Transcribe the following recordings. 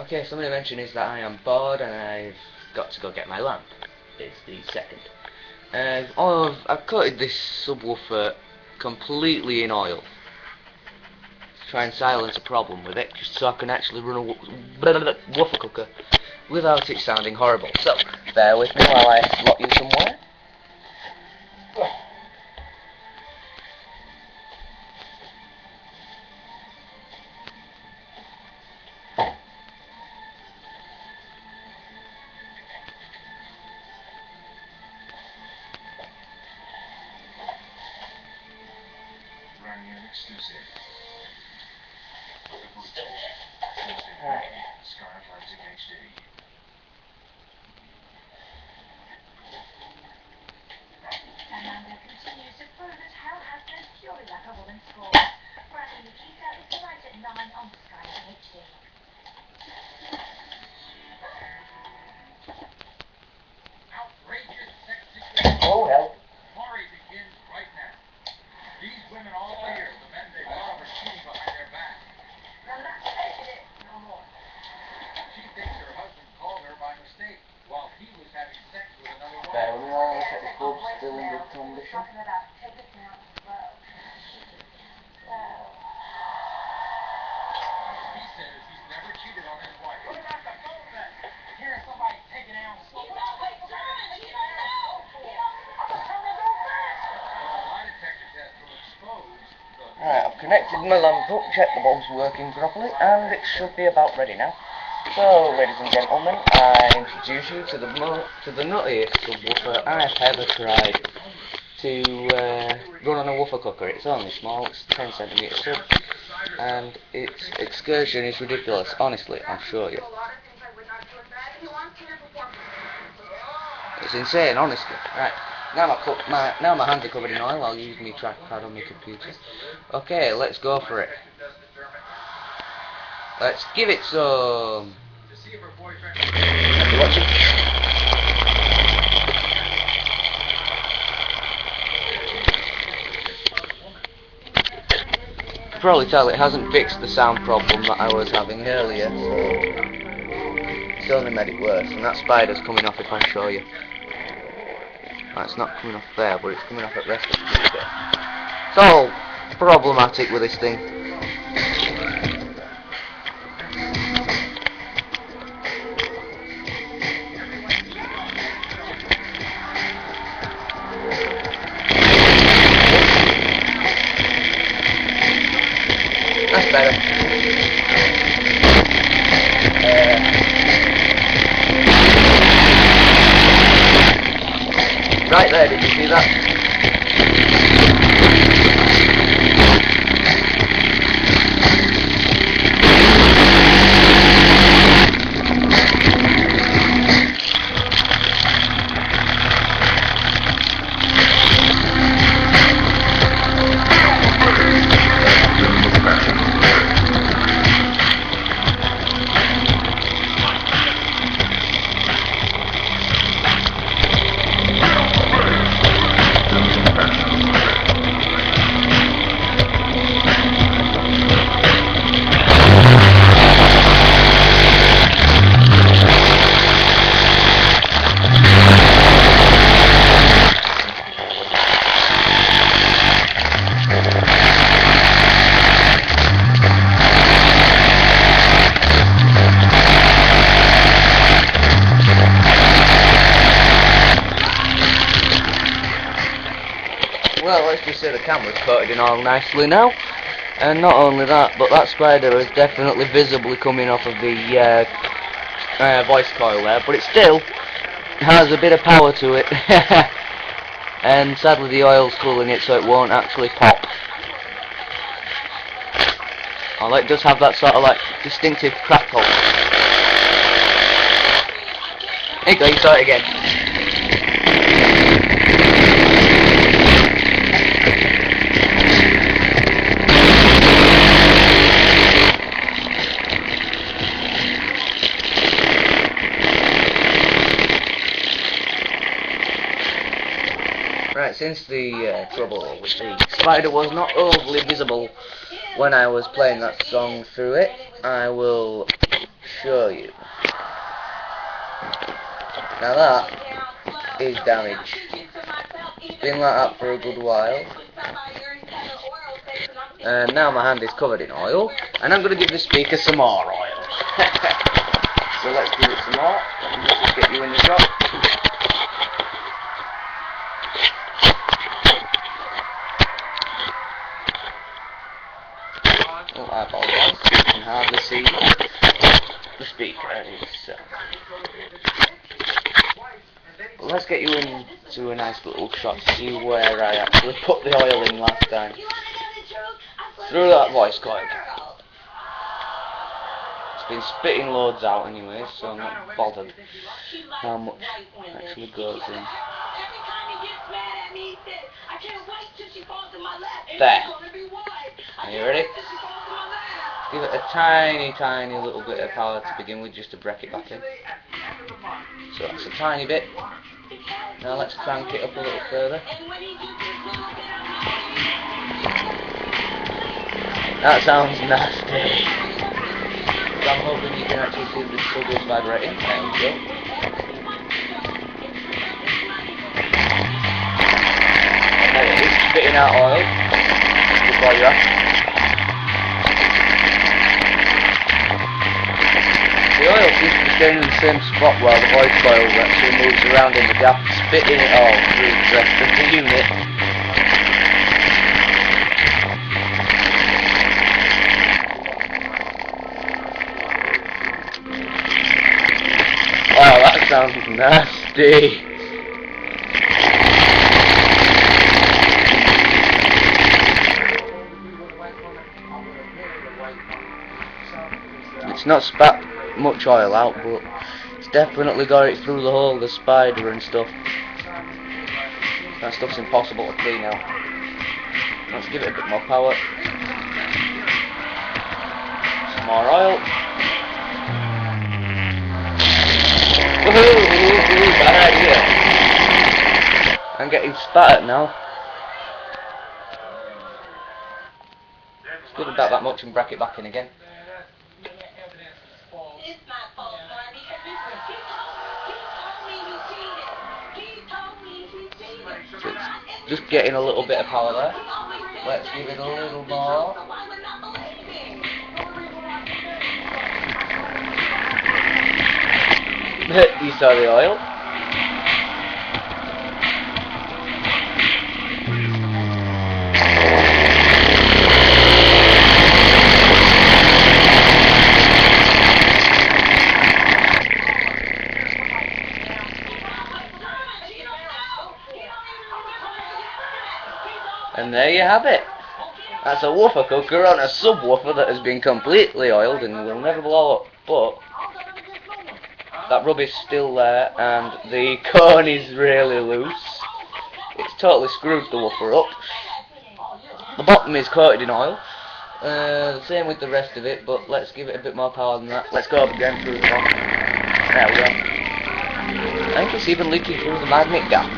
Okay, something to mention is that I am bored and I've got to go get my lamp. It's the second. I've coated this subwoofer completely in oil to try and silence a problem with it, just so I can actually run a woofer cooker without it sounding horrible. So, bear with me while I slot you somewhere. Oh hell. Maury begins right now. These women all here, the men they love are cheating behind their back. I'm not taking it no more. She thinks her husband called her by mistake while he was having sex with another woman. Bear with me while I check the bulb's still in good condition. He says he's never cheated on his wife. What about the phone then? Hearing somebody taking it out slow. He's not like trying to get it out. I'm just trying to go fast. When a lie detector test will expose the... Alright, I've connected my lamp up, checked the bulb's working properly, and it should be about ready now. So, ladies and gentlemen, I introduce you to the nuttiest subwoofer I've ever tried to run on a woofer cooker. It's only small, it's 10cm sub, and its excursion is ridiculous. Honestly, I'll show you. It's insane, honestly. Right, now my hands are covered in oil. I'll use my trackpad on my computer. Okay, let's go for it. Let's give it some. Thank you for watching. You can probably tell it hasn't fixed the sound problem that I was having earlier, so it's only made it worse. And that spider's coming off if I show you. Well, it's not coming off there, but it's coming off at rest of the computer. It's all problematic with this thing. That's better. Right there, did you see that? Well, let's just say the camera's coated in oil nicely now. And not only that, but that spider is definitely visibly coming off of the voice coil there, but it still has a bit of power to it. And sadly the oil's cooling it so it won't actually pop. Although it does have that sort of like distinctive crackle. There you go, you saw it again. Right, since the trouble with the spider was not overly visible when I was playing that song through it, I will show you. Now that is damaged. It's been like that for a good while. And now my hand is covered in oil, and I'm going to give the speaker some more oil. So let's give it some more. Let's just get you in the shop. Oh, I apologize. You can hardly see the speaker. But let's get you into a nice little shot to see where I actually put the oil in last time. Through that voice coil. It's been spitting loads out anyway, so I'm not bothered how much actually goes in. There. Are you ready? Give it a tiny little bit of power to begin with, just to break it back in. So that's a tiny bit. Now let's crank it up a little further. That sounds nasty. So I'm hoping you can actually see the sub is vibrating. There we go. Okay, it is spitting out oil before you ask. The oil seems to be staying in the same spot while the voice coil actually moves around in the gap, spitting it all through the rest of the unit. Wow, that sounds nasty. It's not spat much oil out, but it's definitely got it through the hole, the spider and stuff. That stuff's impossible to clean out. Let's give it a bit more power. Some more oil. Woohoo! Bad idea. I'm getting spat at now. Let's give it about that much and break it back in again. So it's just getting a little bit of power there. Let's give it a little more. You saw the oil. And there you have it. That's a woofer cooker on a subwoofer that has been completely oiled and will never blow up. But that rub is still there, and the cone is really loose. It's totally screwed the woofer up. The bottom is coated in oil. The same with the rest of it, but let's give it a bit more power than that. Let's go up again through the bottom. There we go. I think it's even leaking through the magnet gap.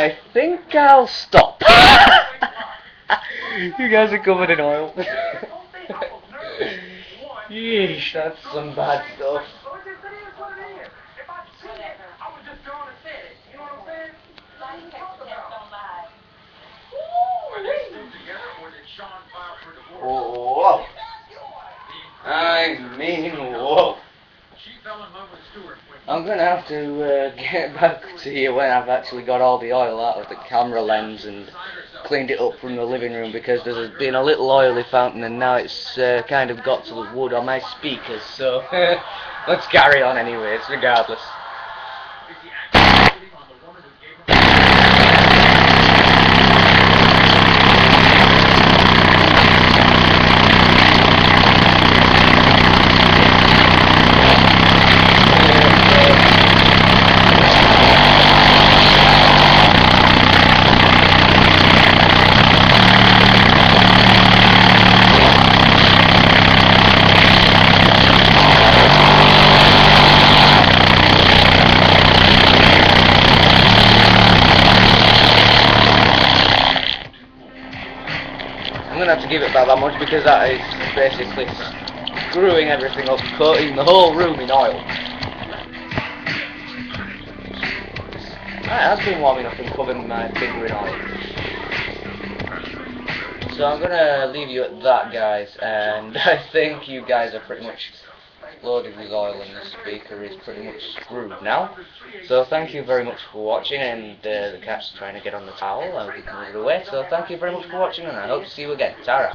I think I'll stop. You guys are covered in oil. Yeesh, that's some bad stuff. Whoa. I mean, whoa. I'm gonna have to get back to you when I've actually got all the oil out of the camera lens and cleaned it up from the living room, because there's been a little oily fountain and now it's kind of got to the wood on my speakers, so let's carry on anyways, regardless. I'm going to have to give it about that much, because that is basically screwing everything up, coating the whole room in oil. Right, that's been warming up and covering my finger in oil. So I'm going to leave you at that, guys, and I think you guys are pretty much loaded with oil and the speaker is pretty much screwed now. So thank you very much for watching, and the cat's trying to get on the towel and we can move it away. So thank you very much for watching, and I hope to see you again. Tara.